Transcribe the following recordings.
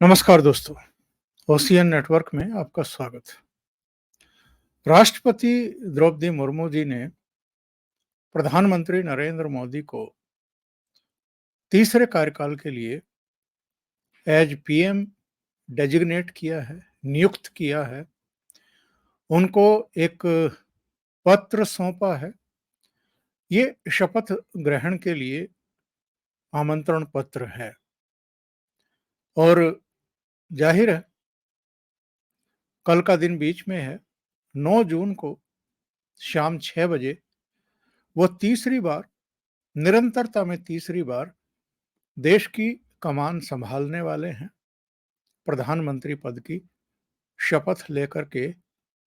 नमस्कार दोस्तों, ocean network में आपका स्वागत। राष्ट्रपति द्रौपदी मुर्मू जी ने प्रधानमंत्री नरेंद्र मोदी को तीसरे कार्यकाल के लिए एज पीएम डेजिग्नेट किया है, नियुक्त किया है। उनको एक पत्र सौंपा है। ये शपथ ग्रहण के लिए आमंत्रण पत्र है और जाहिर है कल का दिन बीच में है। 9 जून को शाम 6 बजे वो तीसरी बार, निरंतरता में तीसरी बार देश की कमान संभालने वाले हैं। प्रधानमंत्री पद की शपथ लेकर के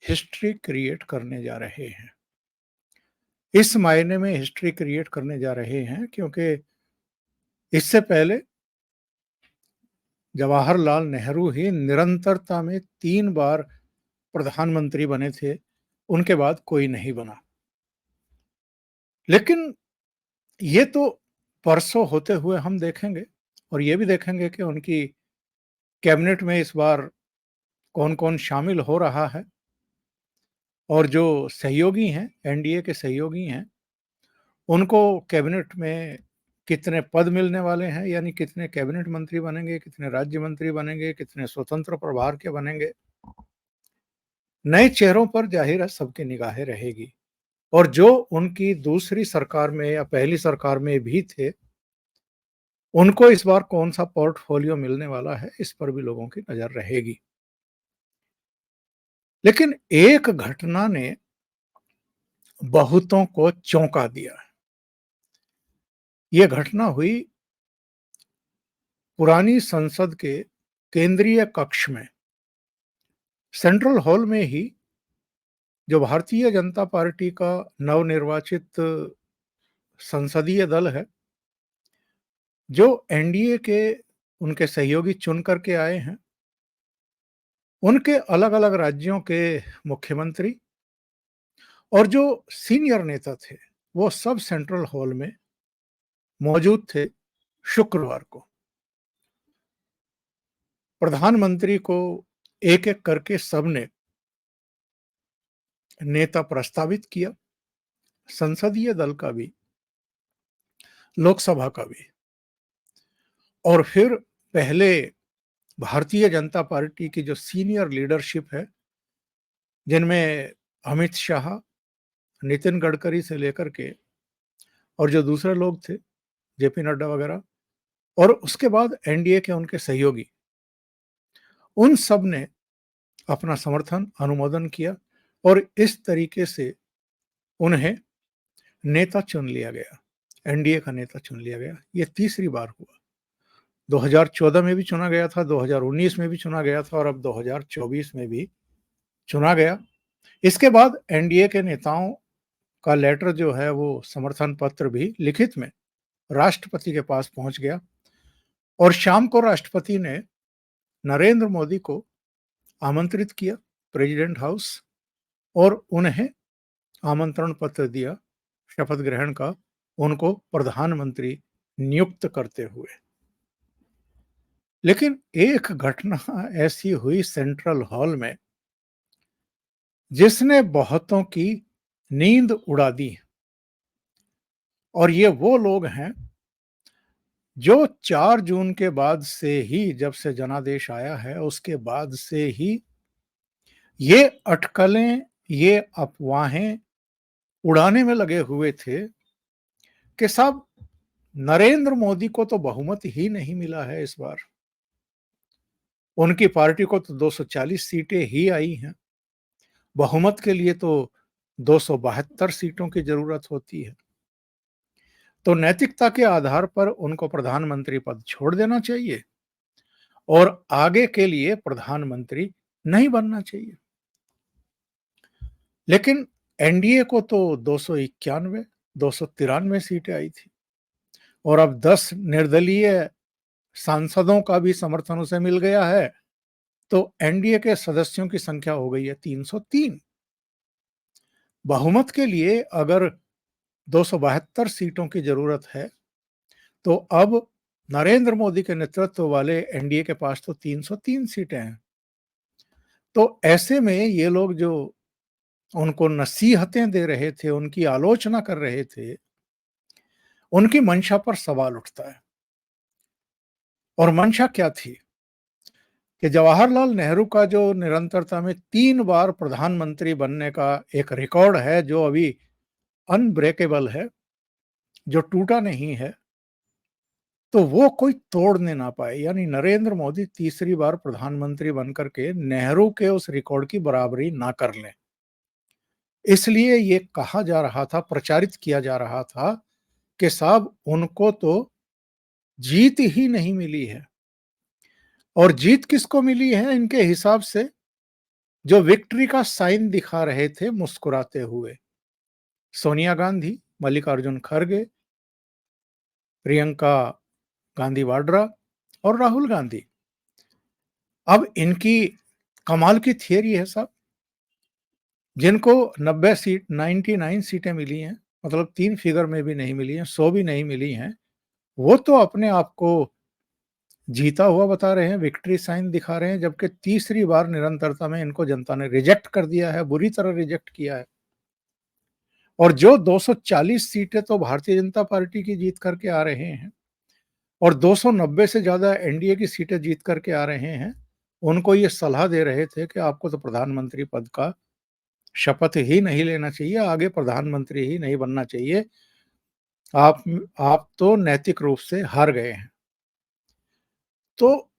हिस्ट्री क्रिएट करने जा रहे हैं। इस मायने में हिस्ट्री क्रिएट करने जा रहे हैं क्योंकि इससे पहले जवाहरलाल नेहरू ही निरंतरता में 3 बार प्रधानमंत्री बने थे, उनके बाद कोई नहीं बना। लेकिन ये तो परसों होते हुए हम देखेंगे और ये भी देखेंगे कि उनकी कैबिनेट में इस बार कौन-कौन शामिल हो रहा है और जो सहयोगी हैं, एनडीए के सहयोगी हैं, उनको कैबिनेट में कितने पद मिलने वाले हैं, यानी कितने कैबिनेट मंत्री बनेंगे, कितने राज्य मंत्री बनेंगे, कितने स्वतंत्र प्रभार के बनेंगे। नए चेहरों पर जाहिर है सबकी निगाहें रहेगी और जो उनकी दूसरी सरकार में या पहली सरकार में भी थे, उनको इस बार कौन-सा पोर्टफोलियो मिलने वाला है, इस पर भी लोगों की नज़र रहेगी। लेकिन एक घटना ने बहुतों को चौंका दिया। ये घटना हुई पुरानी संसद के केंद्रीय कक्ष में, सेंट्रल हॉल में ही। जो भारतीय जनता पार्टी का नवनिर्वाचित संसदीय दल है, जो एनडीए के उनके सहयोगी चुन करके आए हैं, उनके अलग-अलग राज्यों के मुख्यमंत्री और जो सीनियर नेता थे, वो सब सेंट्रल हॉल में मौजूद थे शुक्रवार को। प्रधानमंत्री को एक-एक करके सबने नेता प्रस्तावित किया, संसदीय दल का भी, लोकसभा का भी। और फिर पहले भारतीय जनता पार्टी की जो सीनियर लीडरशिप है, जिनमें अमित शाह, नितिन गडकरी से लेकर के और जो दूसरे लोग थे, जेपी नड्डा वगैरह, और उसके बाद एनडीए के उनके सहयोगी, उन सब ने अपना समर्थन, अनुमोदन किया और इस तरीके से उन्हें नेता चुन लिया गया, एनडीए का नेता चुन लिया गया। ये तीसरी बार हुआ। 2014 में भी चुना गया था, 2019 में भी चुना गया था और अब 2024 में भी चुना गया। इसके बाद एनडीए के नेताओं का लेटर जो है, वो समर्थन पत्र भी लिखित में राष्ट्रपति के पास पहुंच गया और शाम को राष्ट्रपति ने नरेंद्र मोदी को आमंत्रित किया प्रेसिडेंट हाउस और उन्हें आमंत्रण पत्र दिया शपथ ग्रहण का, उनको प्रधानमंत्री नियुक्त करते हुए। लेकिन एक घटना ऐसी हुई सेंट्रल हॉल में जिसने बहुतों की नींद उड़ा दी। और ये वो लोग हैं जो 4 जून के बाद से ही, जब से जनादेश आया है, उसके बाद से ही ये अटकलें, ये अफवाहें उड़ाने में लगे हुए थे कि साहब नरेंद्र मोदी को तो बहुमत ही नहीं मिला है इस बार। उनकी पार्टी को तो 240 सीटें ही आई हैं। बहुमत के लिए तो 272 सीटों की जरूरत होती है। तो नैतिकता के आधार पर उनको प्रधानमंत्री पद छोड़ देना चाहिए और आगे के लिए प्रधानमंत्री नहीं बनना चाहिए। लेकिन एनडीए को तो 291, 293 सीटें आई थी और अब 10 निर्दलीय सांसदों का भी समर्थन उसे मिल गया है, तो एनडीए के सदस्यों की संख्या हो गई है 303। बहुमत के लिए अगर 272 सीटों की जरूरत है, तो अब नरेंद्र मोदी के नेतृत्व वाले एनडीए के पास तो 303 सीटें हैं। तो ऐसे में ये लोग जो उनको नसीहतें दे रहे थे, उनकी आलोचना कर रहे थे, उनकी मंशा पर सवाल उठता है। और मंशा क्या थी कि जवाहरलाल नेहरू का जो निरंतरता में 3 बार प्रधानमंत्री बनने का एक रिकॉर्ड है, जो अभी अनब्रेकेबल है, जो टूटा नहीं है, तो वो कोई तोड़ने ना पाए। यानी नरेंद्र मोदी तीसरी बार प्रधानमंत्री बनकर के नेहरू के उस रिकॉर्ड की बराबरी ना कर लें। इसलिए ये कहा जा रहा था, प्रचारित किया जा रहा था कि साहब उनको तो जीत ही नहीं मिली है। और जीत किसको मिली है इनके हिसाब से? जो विक्ट्री का साइन दिखा रहे थे मुस्कुराते हुए, सोनिया गांधी, मल्लिकार्जुन खड़गे, प्रियंका गांधी वाड्रा और राहुल गांधी। अब इनकी कमाल की थियरी है साहब, जिनको 90 सीट 99 सीटें मिली हैं, मतलब 3 फिगर में भी नहीं मिली हैं, 100 भी नहीं मिली हैं, वो तो अपने आप को जीता हुआ बता रहे हैं, विक्ट्री साइन दिखा रहे हैं, जबकि तीसरी बार निरंतरता में इनको जनता ने रिजेक्ट कर दिया है, बुरी तरह रिजेक्ट किया है। और जो 240 सीटें तो भारतीय जनता पार्टी की जीत करके आ रहे हैं और 290 से ज्यादा एनडीए की सीटें जीत करके आ रहे हैं, उनको ये सलाह दे रहे थे कि आपको तो प्रधानमंत्री पद का शपथ ही नहीं लेना चाहिए, आगे प्रधानमंत्री ही नहीं बनना चाहिए, आप आप तो नैतिक रूप से हार गए हैं। तो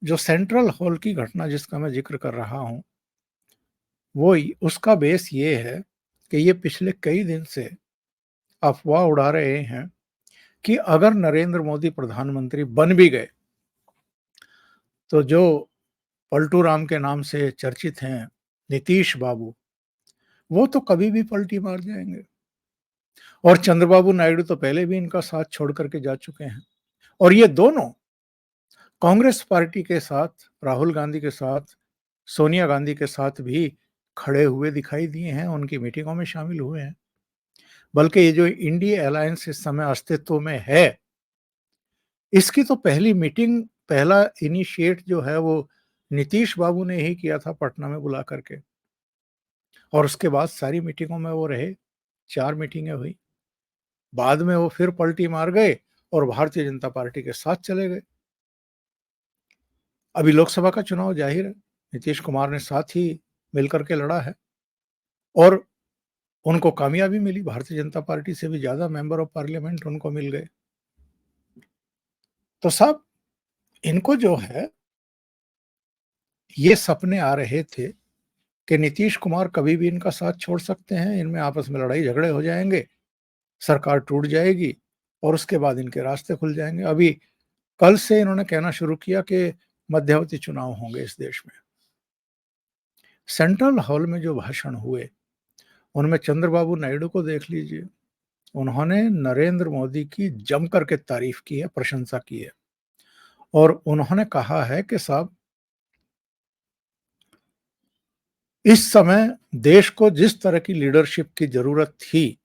जो सेंट्रल हॉल की घटना जिसका मैं जिक्र कर रहा हूं, उसका बेस ये है कि ये पिछले कई दिन से अफवाह उड़ा रहे हैं कि अगर नरेंद्र मोदी प्रधानमंत्री बन भी गए, तो जो पलटू राम के नाम से चर्चित हैं नीतीश बाबू, वो तो कभी भी पलटी मार जाएंगे। और चंद्रबाबू नायडू तो पहले भी इनका साथ छोड़ करके जा चुके हैं। और ये दोनों कांग्रेस पार्टी के साथ, राहुल गांधी के साथ, सोनिया गांधी के साथ भी खड़े हुए दिखाई दिए हैं, उनकी मीटिंगों में शामिल हुए हैं। बल्कि ये जो इंडिया अलायंस इस समय अस्तित्व में है, इसकी तो पहली मीटिंग, पहला इनिशिएट जो है वो नीतीश बाबू ने ही किया था पटना में बुला करके। और उसके बाद सारी मीटिंगों में वो रहे, 4 मीटिंगें हुई। बाद में वो फिर पलटी मार गए और भारतीय जनता पार्टी के साथ चले गए। अभी लोकसभा का चुनाव जाहिर है, नीतीश कुमार ने साथ ही मिलकर के लड़ा है और उनको कामयाबी मिली, भारतीय जनता पार्टी से भी ज़्यादा मेंबर ऑफ पार्लियामेंट उनको मिल गए। तो साहब इनको जो है, ये सपने आ रहे थे कि नीतीश कुमार कभी भी इनका साथ छोड़ सकते हैं, इनमें आपस में लड़ाई झगड़े हो जाएंगे, सरकार टूट जाएगी और उसके बाद इनके रास्ते खुल जाएंगे। अभी कल से इन्होंने कहना शुरू किया कि मध्यावधि चुनाव होंगे इस देश में। सेंट्रल हॉल में जो भाषण हुए, उनमें चंद्रबाबू नायडू को देख लीजिए, उन्होंने नरेंद्र मोदी की जम करके तारीफ की है, प्रशंसा की है। और उन्होंने कहा है कि साहब इस समय देश को जिस तरह की लीडरशिप की जरूरत थी,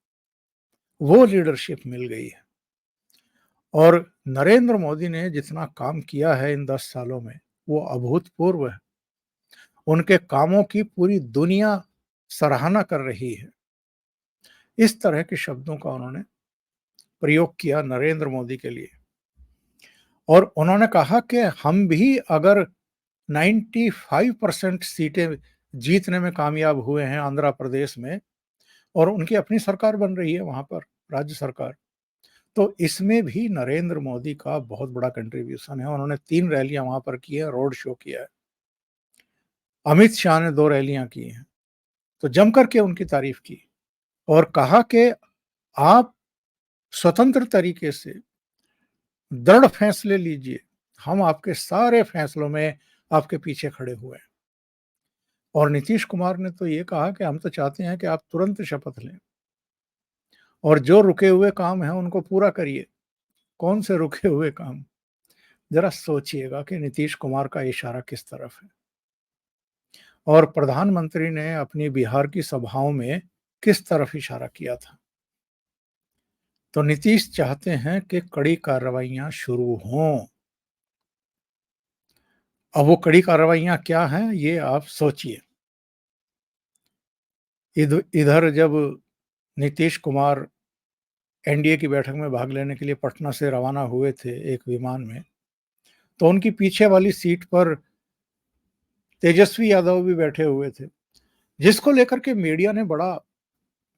वो लीडरशिप मिल गई है। और नरेंद्र मोदी ने जितना काम किया है इन 10 सालों में, वो अभूतपूर्व है। उनके कामों की पूरी दुनिया सराहना कर रही है। इस तरह के शब्दों का उन्होंने प्रयोग किया नरेंद्र मोदी के लिए। और उन्होंने कहा कि हम भी अगर 95% सीटें जीतने में कामयाब हुए हैं आंध्र प्रदेश में, और उनकी अपनी सरकार बन रही है वहां पर, राज्य सरकार, तो इसमें भी नरेंद्र मोदी का बहुत बड़ा कंट्रीब्यूशन है। उन्होंने 3 रैलियां वहां पर की है, रोड शो किया है। अमित शाह ने 2 रैलियां की हैं, तो जम करके उनकी तारीफ की और कहा कि आप स्वतंत्र तरीके से दृढ़ फैसले लीजिए, हम आपके सारे फैसलों में आपके पीछे खड़े हुए हैं। और नीतीश कुमार ने तो ये कहा कि हम तो चाहते हैं कि आप तुरंत शपथ लें और जो रुके हुए काम हैं उनको पूरा करिए। कौन से रुके हुए काम? जरा सोचिएगा कि नीतीश कुमार का इशारा किस तरफ है। और प्रधानमंत्री ने अपनी बिहार की सभाओं में किस तरफ इशारा किया था। तो नीतीश चाहते हैं कि कड़ी कार्रवाइयां शुरू हों। अब वो कड़ी कार्रवाइयां क्या हैं, ये आप सोचिए। इधर जब नीतीश कुमार एनडीए की बैठक में भाग लेने के लिए पटना से रवाना हुए थे एक विमान में, तो उनकी पीछे वाली सीट पर तेजस्वी यादव भी बैठे हुए थे, जिसको लेकर के मीडिया ने बड़ा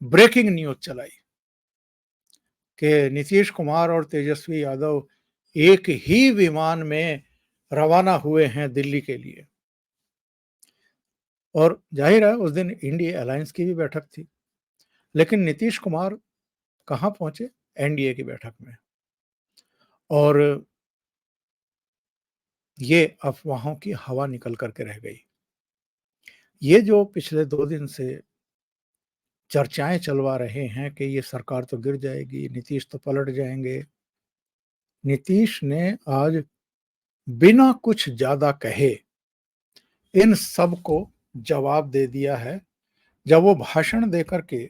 ब्रेकिंग न्यूज चलाई कि नीतीश कुमार और तेजस्वी यादव एक ही विमान में रवाना हुए हैं दिल्ली के लिए। और जाहिर है उस दिन इंडिया अलायंस की भी बैठक थी, लेकिन नीतीश कुमार कहाँ पहुंचे? एनडीए की बैठक में। और ये अफवाहों की हवा निकल करके रह गई। ये जो पिछले 2 दिन से चर्चाएं चलवा रहे हैं कि ये सरकार तो गिर जाएगी, नीतीश तो पलट जाएंगे, नीतीश ने आज बिना कुछ ज्यादा कहे इन सब को जवाब दे दिया है। जब वो भाषण देकर के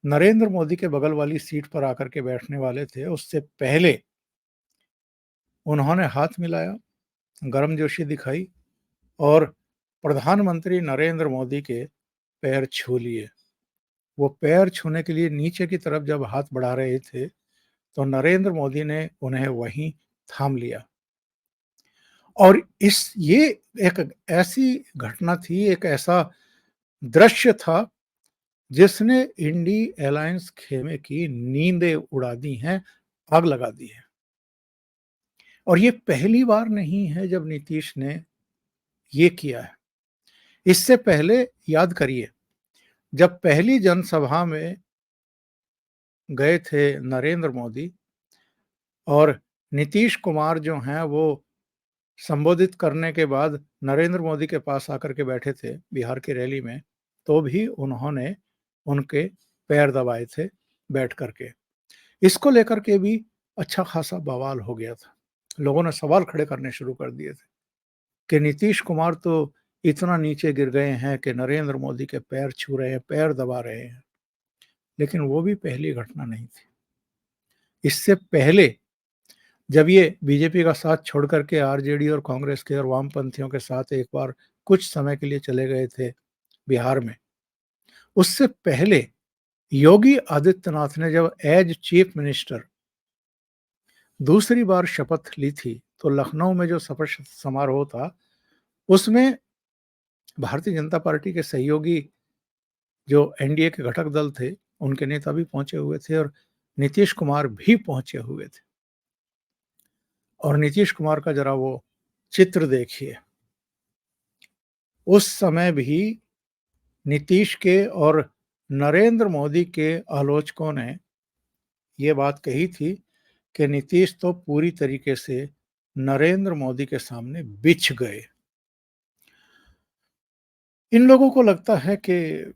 नरेंद्र मोदी के बगल वाली सीट पर आकर के बैठने वाले थे, उससे पहले उन्होंने हाथ मिलाया, गर्मजोशी दिखाई और प्रधानमंत्री नरेंद्र मोदी के पैर छू लिए। वो पैर छूने के लिए नीचे की तरफ जब हाथ बढ़ा रहे थे, तो नरेंद्र मोदी ने उन्हें वहीं थाम लिया। और ये एक ऐसी घटना थी, एक ऐसा दृश्य था जिसने इंडी अलायंस खेमे की नींदें उड़ा दी हैं, आग लगा दी है। और ये पहली बार नहीं है जब नीतीश ने ये किया है। इससे पहले याद करिए, जब पहली जनसभा में गए थे नरेंद्र मोदी और नीतीश कुमार जो हैं वो संबोधित करने के बाद नरेंद्र मोदी के पास आकर के बैठे थे बिहार की रैली में, तो भी उन्होंने उनके पैर दबाए थे बैठ करके। इसको लेकर के भी अच्छा खासा बवाल हो गया था। लोगों ने सवाल खड़े करने शुरू कर दिए थे कि नीतीश कुमार तो इतना नीचे गिर गए हैं कि नरेंद्र मोदी के पैर छू रहे हैं, पैर दबा रहे हैं। लेकिन वो भी पहली घटना नहीं थी। इससे पहले जब ये बीजेपी का साथ छोड़ करके आरजेडी और कांग्रेस के और वामपंथियों के साथ एक बार कुछ समय के लिए चले गए थे बिहार में, उससे पहले योगी आदित्यनाथ ने जब एज चीफ मिनिस्टर दूसरी बार शपथ ली थी, तो लखनऊ में जो शपथ समारोह था, उसमें भारतीय जनता पार्टी के सहयोगी जो एनडीए के घटक दल थे, उनके नेता भी पहुंचे हुए थे और नीतीश कुमार भी पहुंचे हुए थे। और नीतीश कुमार का जरा वो चित्र देखिए। उस समय भी नीतीश के और नरेंद्र मोदी के आलोचकों ने ये बात कही थी कि नीतीश तो पूरी तरीके से नरेंद्र मोदी के सामने बिछ गए। इन लोगों को लगता है कि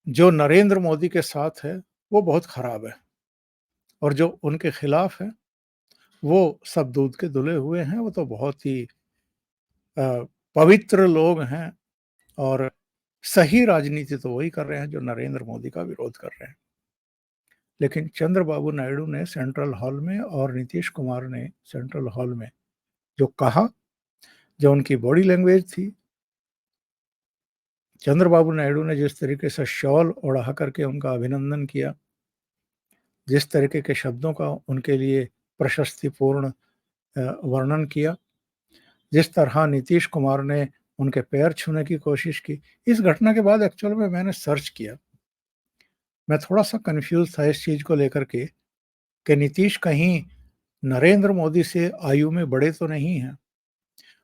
जो नरेंद्र मोदी के साथ है वो बहुत खराब है और जो उनके खिलाफ है वो सब दूध के धुले हुए हैं, वो तो बहुत ही पवित्र लोग हैं और सही राजनीति तो वही कर रहे हैं जो नरेंद्र मोदी का विरोध कर रहे हैं। लेकिन चंद्रबाबू नायडू ने सेंट्रल हॉल में और नीतीश कुमार ने सेंट्रल हॉल में जो कहा, जो उनकी बॉडी लैंग्वेज थी, चंद्रबाबू नायडू ने जिस तरीके से शॉल ओढ़ा करके उनका अभिनंदन किया, जिस तरीके के शब्दों का उनके लिए प्रशस्तिपूर्ण वर्णन किया, जिस तरह नीतीश कुमार ने उनके पैर छूने की कोशिश की, इस घटना के बाद एक्चुअल में मैंने सर्च किया। मैं थोड़ा सा कंफ्यूज था इस चीज को लेकर के कि नीतीश कहीं नरेंद्र मोदी से आयु में बड़े तो नहीं हैं।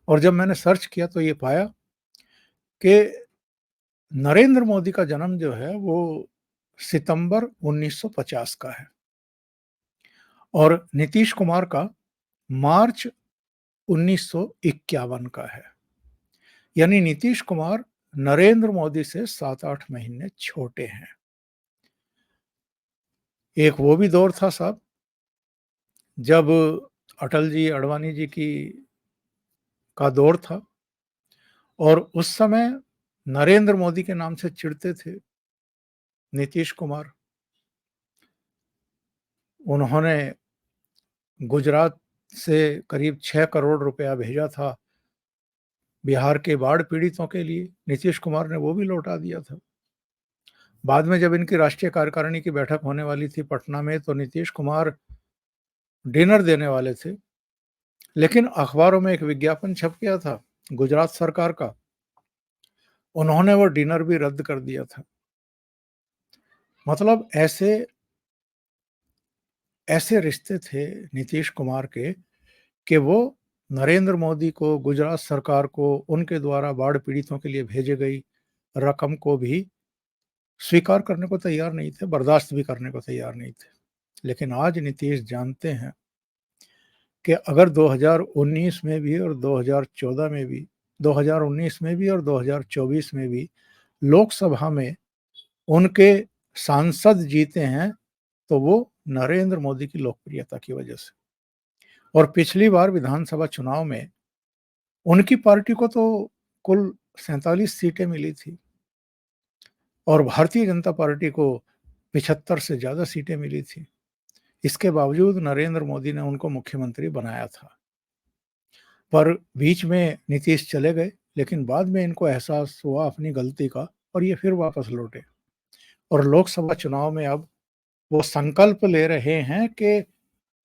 और जब मैंने सर्च किया तो ये पाया कि नरेंद्र मोदी का जन्म जो है वो सितंबर 1950 का है और नीतीश कुमार का मार्च 1951 का है। यानी नीतीश कुमार नरेंद्र मोदी से 7-8 महीने छोटे हैं। एक वो भी दौर था साहब जब अटल जी, अडवाणी जी की का दौर था और उस समय नरेंद्र मोदी के नाम से चिढ़ते थे नीतीश कुमार। उन्होंने गुजरात से करीब 6 करोड़ रुपया भेजा था बिहार के बाढ़ पीड़ितों के लिए, नीतीश कुमार ने वो भी लौटा दिया था। बाद में जब इनकी राष्ट्रीय कार्यकारिणी की बैठक होने वाली थी पटना में, तो नीतीश कुमार डिनर देने वाले थे, लेकिन अखबारों में एक विज्ञापन छप गया था गुजरात सरकार का, उन्होंने वो डिनर भी रद्द कर दिया था। मतलब ऐसे ऐसे रिश्ते थे नीतीश कुमार के कि वो नरेंद्र मोदी को, गुजरात सरकार को, उनके द्वारा बाढ़ पीड़ितों के लिए भेजे गई रकम को भी स्वीकार करने को तैयार नहीं थे, बर्दाश्त भी करने को तैयार नहीं थे। लेकिन आज नीतीश जानते हैं कि अगर 2019 में भी और 2014 में भी, 2019 में भी और 2024 में भी लोकसभा में उनके सांसद जीते हैं, तो वो नरेंद्र मोदी की लोकप्रियता की वजह से। और पिछली बार विधानसभा चुनाव में उनकी पार्टी को तो कुल 47 सीटें मिली थी और भारतीय जनता पार्टी को 75 से ज़्यादा सीटें मिली थी। इसके बावजूद नरेंद्र मोदी ने उनको मुख्यमंत्री बनाया था। पर बीच में नीतीश चले गए, लेकिन बाद में इनको एहसास हुआ अपनी गलती का और ये फिर वापस लौटे। और लोकसभा चुनाव में अब वो संकल्प ले रहे हैं कि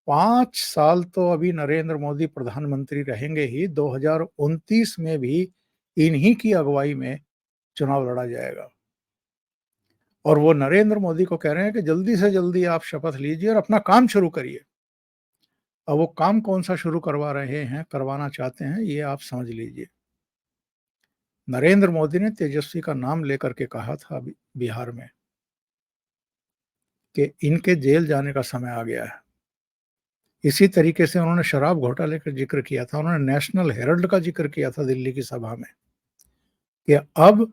5 साल तो अभी नरेंद्र मोदी प्रधानमंत्री रहेंगे ही, 2029 में भी इन्हीं की अगुवाई में चुनाव लड़ा जाएगा। और वो नरेंद्र मोदी को कह रहे हैं कि जल्दी से जल्दी आप शपथ लीजिए और अपना काम शुरू करिए। अब वो काम कौन सा शुरू करवा रहे हैं, करवाना चाहते हैं, ये आप समझ लीजिए। नरेंद्र मोदी ने तेजस्वी का नाम लेकर के कहा था बिहार में कि इनके जेल जाने का समय आ गया है। इसी तरीके से उन्होंने शराब घोटाले का जिक्र किया था, उन्होंने नेशनल हेराल्ड का जिक्र किया था दिल्ली की सभा में कि अब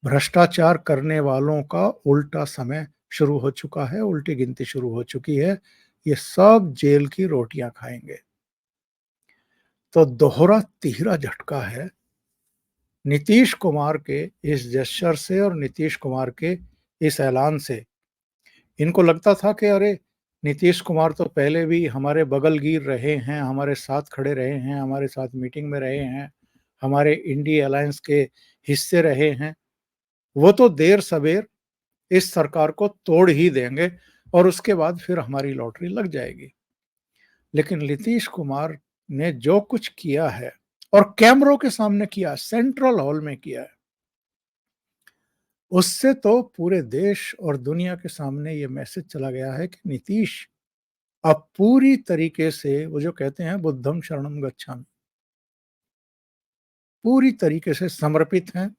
भ्रष्टाचार करने वालों का उल्टा समय शुरू हो चुका है, उल्टी गिनती शुरू हो चुकी है, ये सब जेल की रोटियां खाएंगे। तो दोहरा तिहरा झटका है नीतीश कुमार के इस जेस्चर से और नीतीश कुमार के इस ऐलान से। इनको लगता था कि अरे नीतीश कुमार तो पहले भी हमारे बगल गिर रहे हैं, हमारे साथ खड़े रहे हैं, हमारे साथ मीटिंग में रहे हैं, हमारे इंडी अलायंस के हिस्से रहे हैं, वो तो देर सवेर इस सरकार को तोड़ ही देंगे और उसके बाद फिर हमारी लॉटरी लग जाएगी। लेकिन नीतीश कुमार ने जो कुछ किया है और कैमरों के सामने किया, सेंट्रल हॉल में किया है, उससे तो पूरे देश और दुनिया के सामने ये मैसेज चला गया है कि नीतीश अब पूरी तरीके से वो जो कहते हैं बुद्धम शरणम गच्छामि, पूरी तरीके से समर्पित हैं,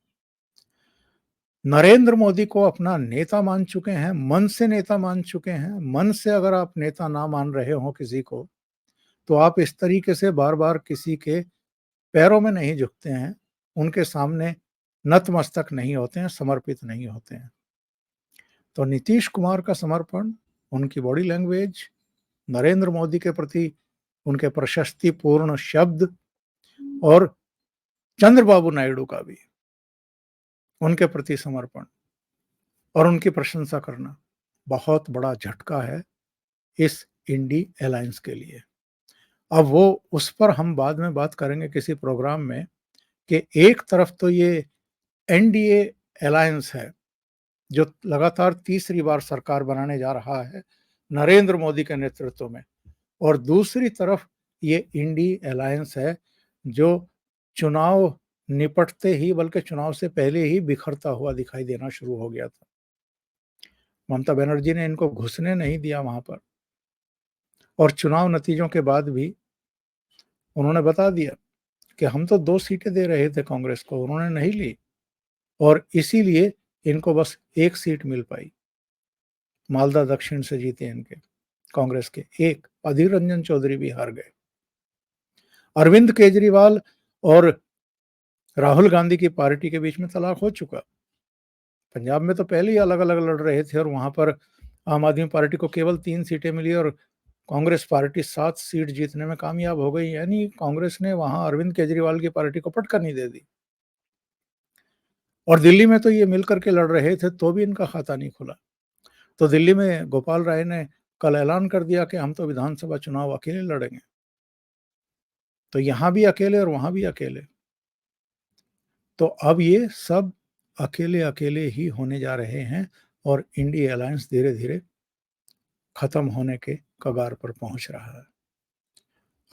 नरेंद्र मोदी को अपना नेता मान चुके हैं, मन से नेता मान चुके हैं। मन से अगर आप नेता ना मान रहे हो किसी को, तो आप इस तरीके से बार-बार किसी के पैरों में नहीं झुकते हैं, उनके सामने नतमस्तक नहीं होते हैं, समर्पित नहीं होते हैं। तो नीतीश कुमार का समर्पण, उनकी बॉडी लैंग्वेज, नरेंद्र मोदी के प्रति उनके प्रशस्तिपूर्ण शब्द और चंद्रबाबू नायडू का भी उनके प्रति समर्पण और उनकी प्रशंसा करना बहुत बड़ा झटका है इस इंडी अलायंस के लिए। अब वो उस पर हम बाद में बात करेंगे किसी प्रोग्राम में कि एक तरफ तो ये एनडीए अलायंस है जो लगातार तीसरी बार सरकार बनाने जा रहा है नरेंद्र मोदी के नेतृत्व में, और दूसरी तरफ ये इंडी अलायंस है जो चुनाव निपटते ही, बल्कि चुनाव से पहले ही बिखरता हुआ दिखाई देना शुरू हो गया था। ममता बनर्जी ने इनको घुसने नहीं दिया वहां पर, और चुनाव नतीजों के बाद भी उन्होंने बता दिया कि हम तो 2 सीटें दे रहे थे कांग्रेस को, उन्होंने नहीं ली और इसीलिए इनको बस 1 सीट मिल पाई। मालदा दक्षिण से जीते इनके कांग्रेस के एक, अधीर रंजन चौधरी भी हार गए। अरविंद केजरीवाल और राहुल गांधी की पार्टी के बीच में तलाक हो चुका। पंजाब में तो पहले ही अलग-अलग लड़ रहे थे और वहां पर आम आदमी पार्टी को केवल 3 सीटें मिली और कांग्रेस पार्टी 7 सीट जीतने में कामयाब हो गई। यानी कांग्रेस ने वहां अरविंद केजरीवाल की पार्टी को पटकनी दे दी। और दिल्ली में तो ये मिलकर के लड़ रहे थे तो भी इनका खाता नहीं खुला। तो दिल्ली में गोपाल राय ने कल ऐलान कर दिया कि हम तो विधानसभा चुनाव अकेले लड़ेंगे। तो यहाँ भी अकेले और वहाँ भी अकेले। तो अब ये सब अकेले-अकेले ही होने जा रहे हैं और इंडिया अलायंस धीरे-धीरे खत्म होने के कगार पर पहुँच रहा है।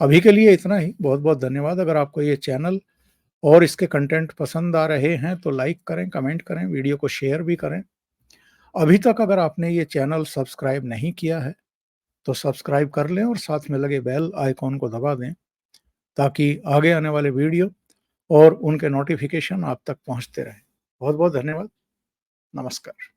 अभी के लिए इतना ही। बहुत-बहुत धन्यवाद। अगर आपको ये चैनल और इसके कंटेंट पसंद आ रहे हैं तो लाइक करें, कमेंट करें, वीडियो को शेयर भी करें। अभी तक अगर आपने ये चैनल सब्सक्राइब नहीं किया है, तो सब्सक्राइब कर लें और साथ में लगे बेल आइकॉन को दबा दें, ताकि आगे आने वाले वीडियो और उनके नोटिफिकेशन आप तक पहुँचते रहें। बहुत-बहुत धन्यवाद। नमस्कार।